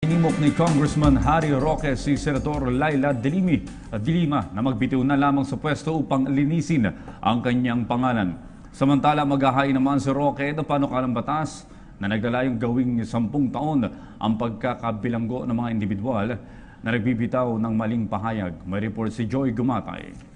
Inimok ni Congressman Harry Roque si Senator Laila de Lima na magbitiw na lamang sa pwesto upang linisin ang kanyang pangalan. Samantala, maghahain naman si Roque ng panukalang batas na naglalayong gawing 10 taon ang pagkakabilanggo ng mga individual na nagbibitaw ng maling pahayag. May report si Joy Gumatay.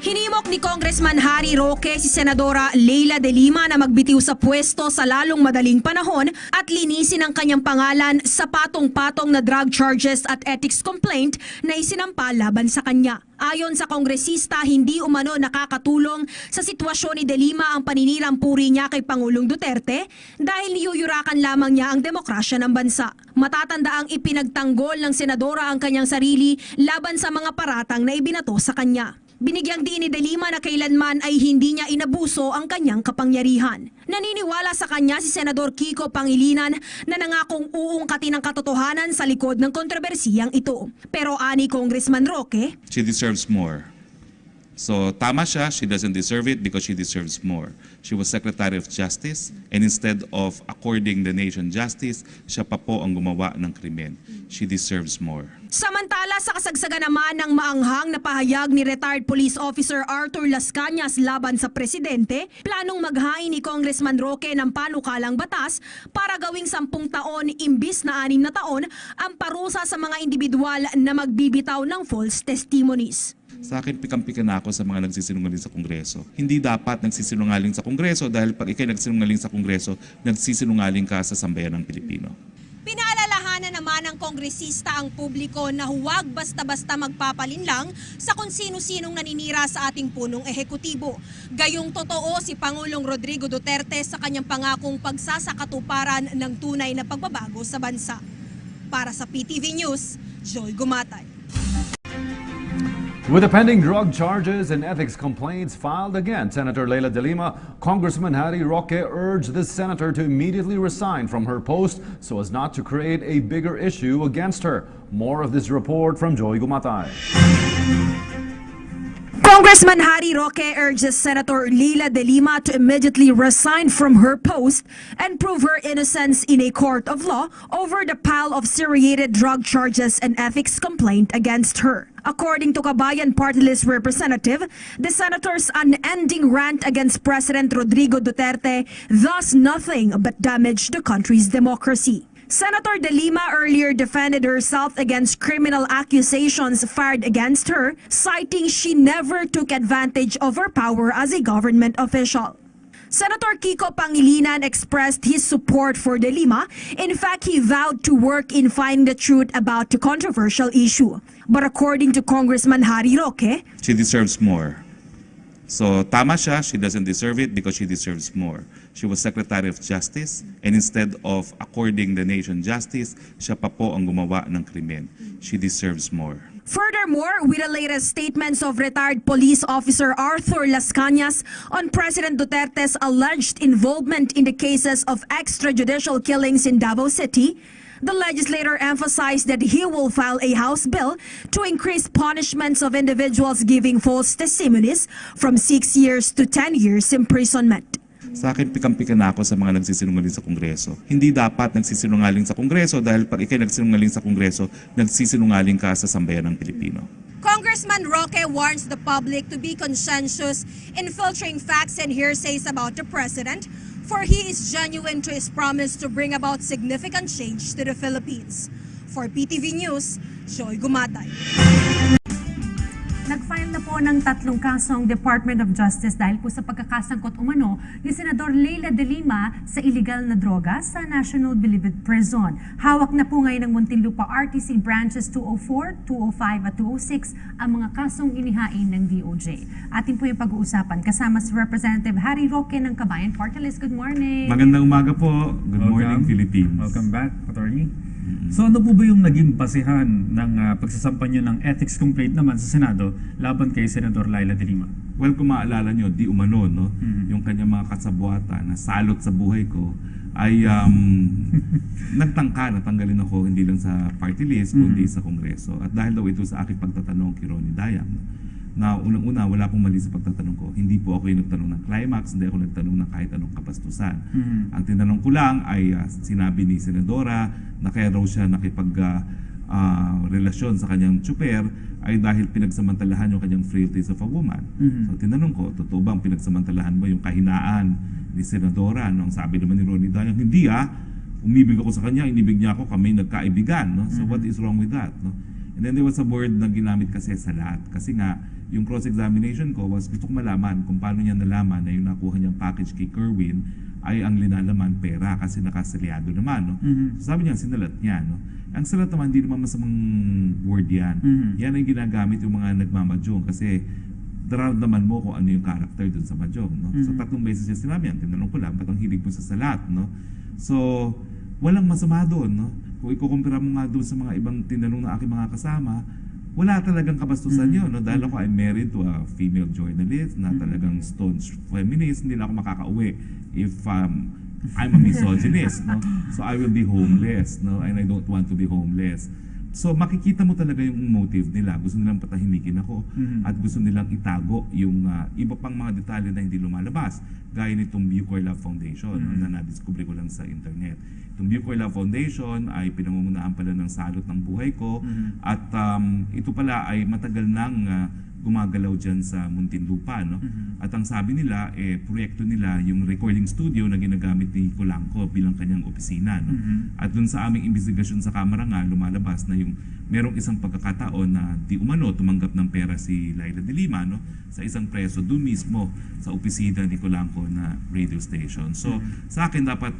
Hinimok ni Congressman Harry Roque si Senadora Laila de Lima na magbitiw sa pwesto sa lalong madaling panahon at linisin ang kanyang pangalan sa patong-patong na drug charges at ethics complaint na isinampa laban sa kanya. Ayon sa kongresista, hindi umano nakakatulong sa sitwasyon ni de Lima ang paninirang puri niya kay Pangulong Duterte dahil niyuyurakan lamang niya ang demokrasya ng bansa. Matatanda ang ipinagtanggol ng senadora ang kanyang sarili laban sa mga paratang na ibinato sa kanya. Binigyang diin ni de Lima na kailanman ay hindi niya inabuso ang kanyang kapangyarihan. Naniniwala sa kanya si Senador Kiko Pangilinan na nangakong uungkatin ang katotohanan sa likod ng kontrobersiyang ito. Pero ani Congressman Roque, she deserves more. So tama siya, she doesn't deserve it because she deserves more. She was Secretary of Justice and instead of according the nation justice, siya pa po ang gumawa ng krimen. She deserves more. samantala sa kasagsagan naman ng maanghang na pahayag ni retired police officer Arthur Las Cañas laban sa presidente, planong maghain ni Congressman Roque ng panukalang batas para gawing 10 taon imbis na 6 na taon ang parusa sa mga individual na magbibitaw ng false testimonies. Sa akin, pikam-pikan ako sa mga nagsisinungaling sa Kongreso. Hindi dapat nagsisinungaling sa Kongreso dahil pag ikay nagsinungaling sa Kongreso, nagsisinungaling ka sa sambayan ng Pilipino. Pinaalalahanan naman ng kongresista ang publiko na huwag basta-basta magpapalinlang sa kung sino-sinong naninira sa ating punong ehekutibo. Gayong totoo si Pangulong Rodrigo Duterte sa kanyang pangakong pagsasakatuparan ng tunay na pagbabago sa bansa. Para sa PTV News, Joy Gumatay. With the pending drug charges and ethics complaints filed against Senator Laila de Lima, Congressman Harry Roque urged the senator to immediately resign from her post so as not to create a bigger issue against her. More of this report from Joy Gumatay. Congressman Harry Roque urges Senator Laila de Lima to immediately resign from her post and prove her innocence in a court of law over the pile of seriated drug charges and ethics complaint against her. According to Kabayan Party List representative, the senator's unending rant against President Rodrigo Duterte does nothing but damage the country's democracy. Senator de Lima earlier defended herself against criminal accusations fired against her, citing she never took advantage of her power as a government official. Senator Kiko Pangilinan expressed his support for de Lima. In fact, he vowed to work in finding the truth about the controversial issue. But according to Congressman Harry Roque, She deserves more. So tama siya, she doesn't deserve it because she deserves more. She was Secretary of Justice and instead of according the nation justice, siya pa po ang gumawa ng krimen. She deserves more. furthermore, with the latest statements of retired police officer Arthur Las Cañas on President Duterte's alleged involvement in the cases of extrajudicial killings in Davao City, the legislator emphasized that he will file a House bill to increase punishments of individuals giving false testimonies from 6 years to 10 years imprisonment. Sa akin, pikam-pikan ako sa mga nagsisinungaling sa Kongreso. Hindi dapat nagsisinungaling sa Kongreso dahil pag ikay nagsinungaling sa Kongreso, nagsisinungaling ka sa sambayan ng Pilipino. Congressman Roque warns the public to be conscientious in filtering facts and hearsays about the president, for he is genuine to his promise to bring about significant change to the Philippines. For PTV News, Joy Gumatay. Nag-file na po ng 3 kaso ang Department of Justice dahil po sa pagkakasangkot umano ni Senador Laila de Lima sa illegal na droga sa National Bilibid Prison. Hawak na po ngayon ng Muntinlupa RTC Branches 204, 205 at 206 ang mga kasong inihain ng DOJ. Atin po yung pag-uusapan kasama si Representative Harry Roque ng Kabayan Party List. Good morning! Magandang umaga po. Good morning, Philippines. Welcome back, Attorney. So ano po ba yung naging basihan ng pagsasampa niyo ng ethics complaint naman sa Senado laban kay Senador Laila de Lima? Well, kung maalala nyo, di umano, no? Yung kanyang mga kasabuatan na salot sa buhay ko ay nagtangka na tanggalin ako hindi lang sa party list, kundi sa Kongreso. At dahil daw ito sa aking pagtatanong kay Ronnie Dayang, na unang-una, wala pong mali sa pagtatanong ko. Hindi po ako yung nagtanong ng climax, hindi ako nagtanong ng kahit anong kapastusan. Ang tinanong ko lang ay sinabi ni Senadora na kaya raw siya relasyon sa kanyang tsuper ay dahil pinagsamantalahan yung kanyang frailties of a woman. So tinanong ko, totoo bang pinagsamantalahan mo yung kahinaan ni Senadora? Ang sabi naman ni Ronnie Daniel, hindi umibig ako sa kanya, inibig niya ako, kami nagkaibigan. No? So what is wrong with that? No? And then there was a word na ginamit kasi salat. Kasi nga, yung cross-examination ko was gusto ko malaman kung paano niya nalaman na yung nakuha niyang package kay Kerwin ay ang linalaman pera kasi nakasaliado naman. No? So sabi niya, sinalat niya. No? Ang salat naman, hindi naman masamang word yan. Yan ay ginagamit yung mga nagmamadyong kasi naman mo kung ano yung character dun sa madyong. No? So 3 beses niya sinabi yan. Tinanong ko lang, ba't ang hilig mo sa salat? No? So, walang masama doon. No? Kung ikukumpira mo nga doon sa mga ibang tinanong na aking mga kasama, wala talagang kabastusan yun. No? Dahil ako, I'm married to a female journalist na talagang staunch feminist. Hindi na ako makakauwi if I'm a misogynist. No? So I will be homeless. No? And I don't want to be homeless. So makikita mo talaga yung motive nila. Gusto nilang patahimikin ako at gusto nilang itago yung iba pang mga detalye na hindi lumalabas. Gaya nitong Bucor Love Foundation na nadiskubre ko lang sa internet. Itong Bucor Love Foundation ay pinangungunahan pala ng salot ng buhay ko at ito pala ay matagal nang gumagalaw dyan sa Muntinlupa. No? At ang sabi nila, proyekto nila yung recording studio na ginagamit ni Colanco bilang kanyang opisina. No? At dun sa aming investigasyon sa kamera nga, lumalabas na yung merong isang pagkakataon na di umano tumanggap ng pera si Laila de Lima, no? Sa isang preso dun mismo sa opisina ni Colanco na radio station. So sa akin dapat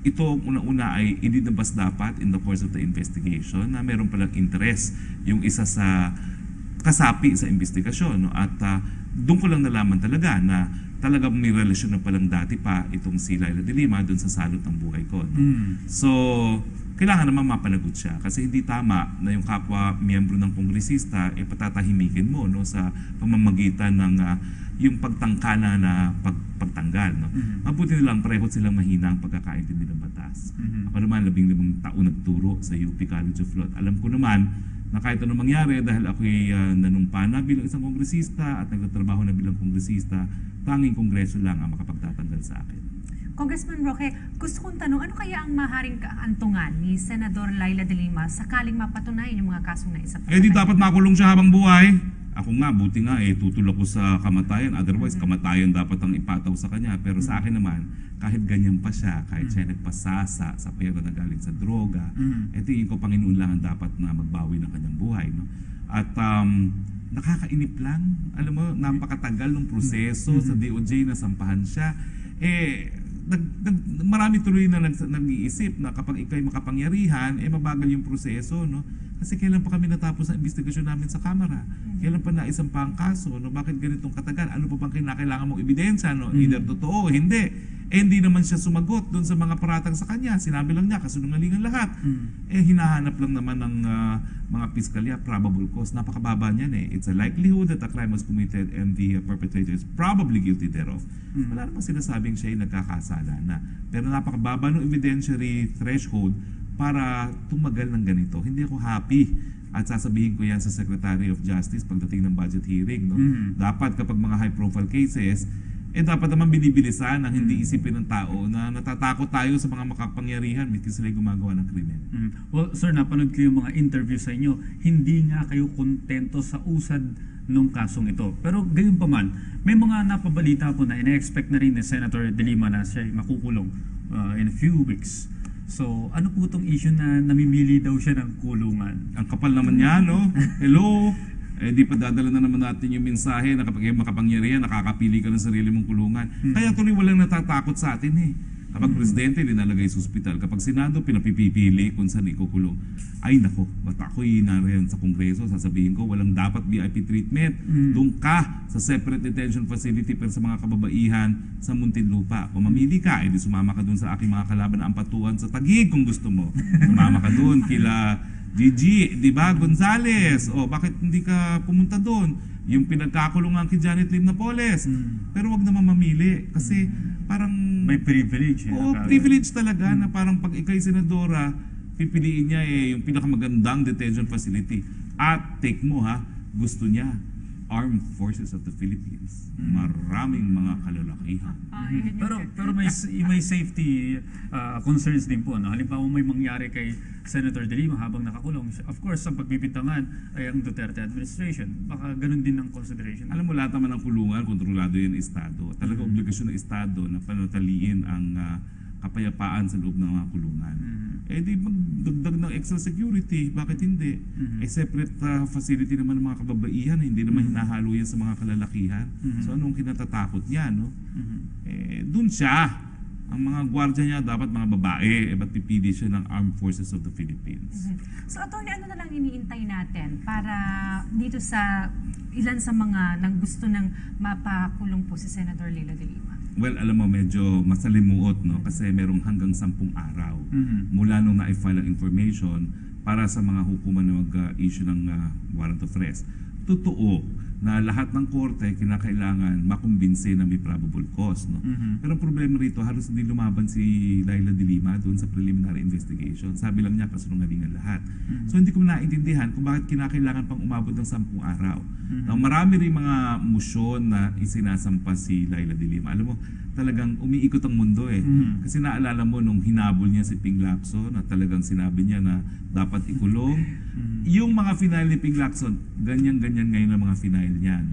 ito una-una ay idinabas dapat in the course of the investigation na meron palang interest yung isa sa kasapi sa investigasyon. No? At doon ko lang nalaman talaga na talagang may relasyon na palang dati pa itong si Laila de Lima doon sa salot ng buhay ko. No? So, kailangan naman mapanagot siya kasi hindi tama na yung kapwa miyembro ng kongresista patatahimikin mo no, sa pamamagitan ng yung pagtangkana na pagtanggal. No? Mabuti nilang pareho silang mahina ang pagkakaintindi ng batas. Ako naman 15 taon nagturo sa UP College of Law. Alam ko naman na kahit anong mangyari dahil ako'y nanumpa na bilang isang kongresista at nagtatrabaho na bilang kongresista, tanging kongreso lang ang makapagtatanggal sa akin. Congressman Roque, gusto kong tanong, ano kaya ang maharing kaantungan ni Senador Laila de Lima sakaling mapatunayan yung mga kasong na isa? Di dapat makulong siya habang buhay. Ako nga, buti nga tutulak ko sa kamatayan. Otherwise, kamatayan dapat ang ipataw sa kanya. Pero sa akin naman, kahit ganyan pa siya, kahit siya nagpasasa sa pera na galing sa droga, tingin ko Panginoon lang ang dapat na magbawi ng kanyang buhay. No? At nakakainip lang. Alam mo, napakatagal ng proseso sa DOJ na sampahan siya. Marami tuloy na nag-iisip na kapag ikaw'y makapangyarihan, mabagal yung proseso, no? Kasi kailan pa kami natapos ang investigasyon namin sa Kamara? Kailan pa naisang pa ang kaso? No? Bakit ganitong katagal? Ano pa bang kinakailangan mong ebidensya? No? Either totoo o hindi. Hindi naman siya sumagot doon sa mga paratang sa kanya. Sinabi lang niya, kasunungalingan lahat. Hinahanap lang naman ng mga piskalya, probable cause. Napakababa niyan It's a likelihood that a crime was committed and the perpetrator is probably guilty thereof. Wala namang sinasabing siya ay nagkakasala na. Pero napakababa ng evidentiary threshold para tumagal ng ganito. Hindi ako happy at sasabihin ko yan sa Secretary of Justice pagdating ng budget hearing. No? Dapat kapag mga high-profile cases, dapat naman binibilisan ang hindi isipin ng tao na natatakot tayo sa mga makapangyarihan miski sila'y gumagawa ng krimen. Well, sir, napanood ko yung mga interview sa inyo. Hindi nga kayo kontento sa usad nung kasong ito. Pero gayon pa man, may mga napabalita po na ina-expect na rin ni Senator de Lima na siya makukulong in a few weeks. So, ano po itong issue na namimili daw siya ng kulungan? Ang kapal naman niya, no? Hello? Di pa dadala na naman natin yung mensahe na kapag makapangyarihan, nakakapili ka ng sarili mong kulungan. Kaya tuloy walang natatakot sa atin Kapag presidente, linalagay sa ospital. Kapag senado, pinapipili kung saan ikukulong. Ay nako, ba't ako'y nariyan sa kongreso, sasabihin ko, walang dapat VIP treatment. Doon ka sa separate detention facility pero sa mga kababaihan sa Muntinlupa. Kung mamili ka, edi sumama ka doon sa aking mga kalaban na ampatuan sa Taguig kung gusto mo. Sumama ka doon kila Gigi, di ba, Gonzales. Bakit hindi ka pumunta doon? Yung pinagkakulungan kay Janet Lim Napoles. Pero wag naman mamili kasi parang may privilege. Privilege talaga na parang pag ikay senadora, pipiliin niya yung pinakamagandang detention facility. At take mo gusto niya Armed Forces of the Philippines. Maraming mga kalalakihan. Pero may safety concerns din po. No? Halimbawa may mangyari kay Senator De Lima habang nakakulong. Of course, ang pagbibintangan ay ang Duterte administration. Baka ganun din ang consideration. Alam mo, lahat naman ng kulungan, kontrolado yan ng Estado. Talaga obligasyon ng Estado na panataliin ang kapayapaan sa loob ng mga kulungan. Eh di magdagdag ng extra security, bakit hindi? Eh separate facility naman ng mga kababaihan, hindi naman hinahalo yan sa mga kalalakihan. So anong kinatatakot niya, no? Eh dun siya. Ang mga gwardiya niya dapat mga babae, ba't pipili siya ng Armed Forces of the Philippines? So, Atty., ano na lang iniintay natin para dito sa ilan sa mga nang gusto ng mapakulong po si Senator Leila De Lima? Well, alam mo, medyo masalimuot, no? Kasi merong hanggang 10 araw mula nung na-file ang information para sa mga hukuman na mag-issue ng warrant of arrest. Totoo na lahat ng korte kinakailangan makumbinse na may probable cause, no? Pero ang problema rito, halos hindi lumaban si Leila De Lima doon sa preliminary investigation. Sabi lang niya kasinungalingan lahat. So hindi ko naintindihan kung bakit kinakailangan pang umabot ng 10 araw. Now, marami rin mga musyon na isinasampa si Leila De Lima. Alam mo, talagang umiikot ang mundo eh. Kasi naalala mo nung hinabol niya si Ping Lacson na talagang sinabi niya na dapat ikulong. Yung mga final ni Ping Lacson, ganyan-ganyan ngayon ang mga final niyan.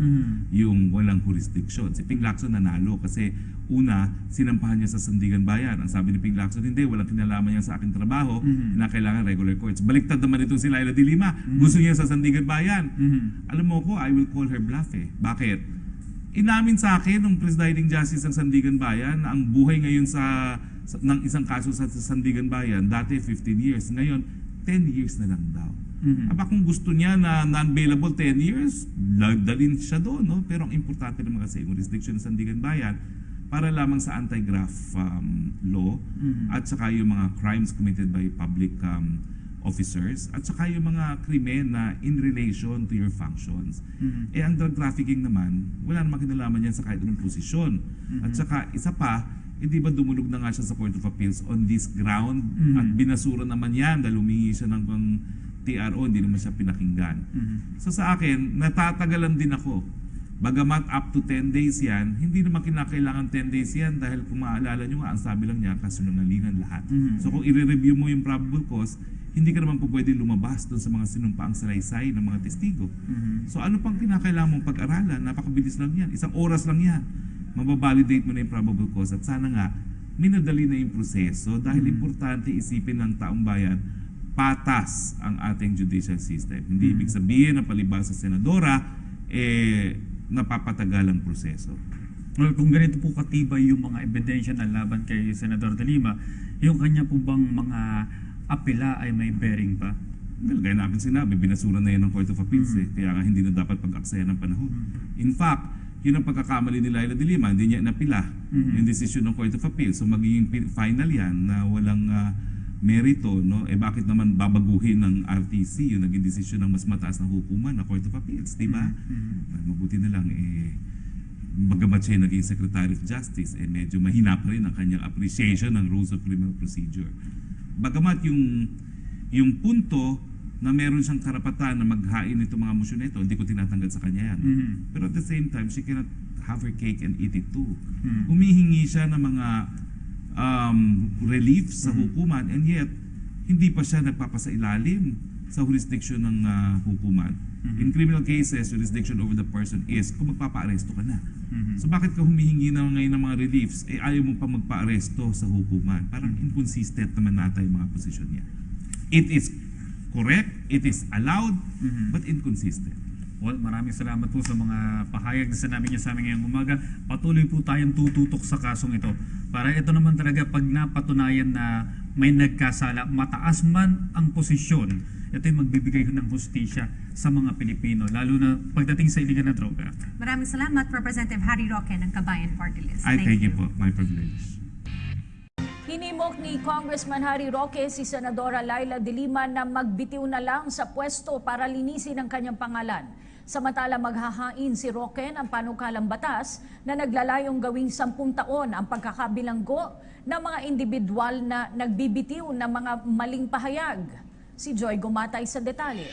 Yung walang jurisdiction. Si Ping Lacson nanalo kasi una, sinampahan niya sa Sandigan Bayan. Ang sabi ni Ping Lacson, hindi, walang kinalaman niya sa aking trabaho, na kailangan regular courts. Baliktad naman itong si Leila De Lima. Gusto niya sa Sandigan Bayan. Alam mo ko, I will call her bluff eh. Bakit? Inamin sa akin ng presiding justice ng Sandigan Bayan na ang buhay ngayon ng isang kaso sa Sandigan Bayan, dati 15 years, ngayon 10 years na lang daw. Aba kung gusto niya na non-bailable 10 years, dalhin siya doon, no? Pero ang importante naman kasi yung jurisdiction ng Sandigan Bayan para lamang sa anti-graft law at saka yung mga crimes committed by public officers at saka yung mga krimen na in relation to your functions. Eh ang drug trafficking naman, wala namang kinalaman yan sa kahit anong posisyon. At saka isa pa, hindi ba dumulog na nga siya sa Court of Appeals on this ground at binasura naman yan dahil humingi siya ng TRO, hindi naman siya pinakinggan. So sa akin, natatagalan din ako. Bagamat up to 10 days yan, hindi naman kinakailangan 10 days yan dahil kung maalala nyo nga, ang sabi lang niya, kasinungalingan lahat. So kung i-review mo yung probable cause, hindi ka naman po pwede lumabas doon sa mga sinumpaang salaysay ng mga testigo. So ano pang kinakailangan mong pag-aralan? Napakabilis lang yan. 1 oras lang yan. Mababalidate mo na yung probable cause at sana nga, minadali na yung proseso dahil importante isipin ng taong bayan, patas ang ating judicial system. Hindi ibig sabihin na palibasa sa senadora, napapatagal ang proseso. Well, kung ganito po katibay yung mga ebidensya na laban kay Senador De Lima, yung kanya po bang mga apela ay may bearing pa? Well, gaya namin sinabi, binasura na yan ng Court of Appeals kaya nga hindi na dapat pag-aksaya ng panahon. In fact, yun ang pagkakamali ni Leila De Lima, hindi niya napila yung decision ng Court of Appeals. So magiging final yan na walang merito, no? Eh bakit naman babaguhin ng RTC yung naging desisyon ng mas mataas na hukuman na Court of Appeals, di ba? Mabuti na lang bagamat siya naging Secretary of Justice, medyo mahina pa rin ang kanyang appreciation ng rules of criminal procedure. Bagamat yung punto na meron siyang karapatan na maghain itong mga motion na ito, hindi ko tinatanggal sa kanya yan. Pero at the same time, she cannot have her cake and eat it too. Humihingi siya ng mga relief sa hukuman and yet hindi pa siya nagpapasailalim sa jurisdiction ng hukuman. In criminal cases, jurisdiction over the person is kung magpapa-aresto ka na. So bakit ka humihingi na ngayon ng mga reliefs ayaw mo pa magpa-aresto sa hukuman? Parang inconsistent naman nata yung mga posisyon niya. It is correct, it is allowed, but inconsistent. Well, maraming salamat po sa mga pahayag na sinabi niyo sa amin ngayong umaga. Patuloy po tayong tututok sa kasong ito. Para ito naman talaga pag napatunayan na may nagkasala, mataas man ang posisyon, ito'y magbibigay ng hustisya sa mga Pilipino, lalo na pagdating sa iligal na droga. Maraming salamat, Representative Harry Roque ng Kabayan Party List. I thank you po. My privilege. Hinimok ni Congressman Harry Roque si Senadora Leila De Lima na magbitiw na lang sa pwesto para linisin ang kanyang pangalan. Samantala maghahain si Roque ng panukalang batas na naglalayong gawing 10 taon ang pagkakabilanggo ng mga individual na nagbibitiw ng mga maling pahayag. Si Joy Gumatay sa detalye.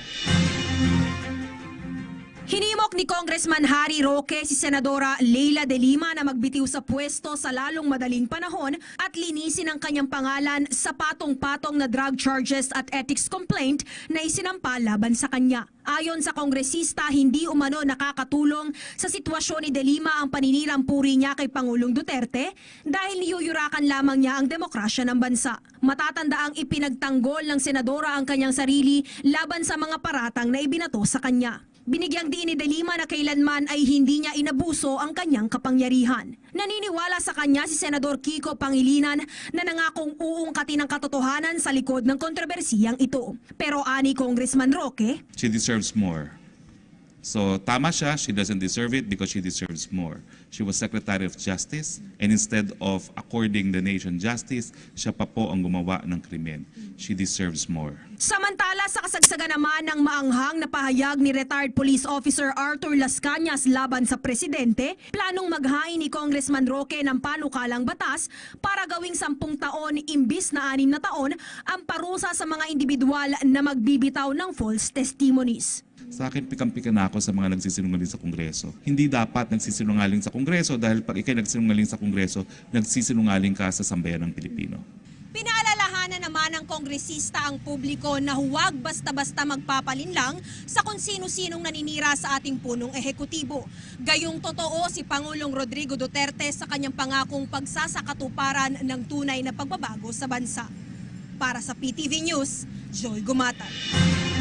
Hinimok ni Congressman Harry Roque si Senadora Leila De Lima na magbitiw sa pwesto sa lalong madaling panahon at linisin ang kanyang pangalan sa patong-patong na drug charges at ethics complaint na isinampa laban sa kanya. Ayon sa kongresista, hindi umano nakakatulong sa sitwasyon ni De Lima ang paninirang puri niya kay Pangulong Duterte dahil niyuyurakan lamang niya ang demokrasya ng bansa. Matatanda ang ipinagtanggol ng senadora ang kanyang sarili laban sa mga paratang na ibinato sa kanya. Binigyang diin ni De Lima na kailanman ay hindi niya inabuso ang kanyang kapangyarihan. Naniniwala sa kanya si Senador Kiko Pangilinan na nangakong uungkatin ang katotohanan sa likod ng kontrobersiyang ito. Pero ani Congressman Roque, She deserves more. So tama siya, she doesn't deserve it because she deserves more. She was Secretary of Justice and instead of according the nation justice, siya pa po ang gumawa ng krimen. She deserves more. samantala sa kasagsagan naman ng maanghang na pahayag ni retired police officer Arthur Las Cañas laban sa presidente, planong maghain ni Congressman Roque ng panukalang batas para gawing 10 taon imbis na 6 na taon ang parusa sa mga individual na magbibitaw ng false testimonies. Sa akin, pikam-pika na ako sa mga nagsisinungaling sa Kongreso. Hindi dapat nagsisinungaling sa Kongreso dahil pag ikay nagsinungaling sa Kongreso, nagsisinungaling ka sa sambayan ng Pilipino. Pinaalalahanan naman ng kongresista ang publiko na huwag basta-basta magpapalinlang sa kung sino-sinong naninira sa ating punong ehekutibo. Gayong totoo si Pangulong Rodrigo Duterte sa kanyang pangakong pagsasakatuparan ng tunay na pagbabago sa bansa. Para sa PTV News, Joy Gumatan.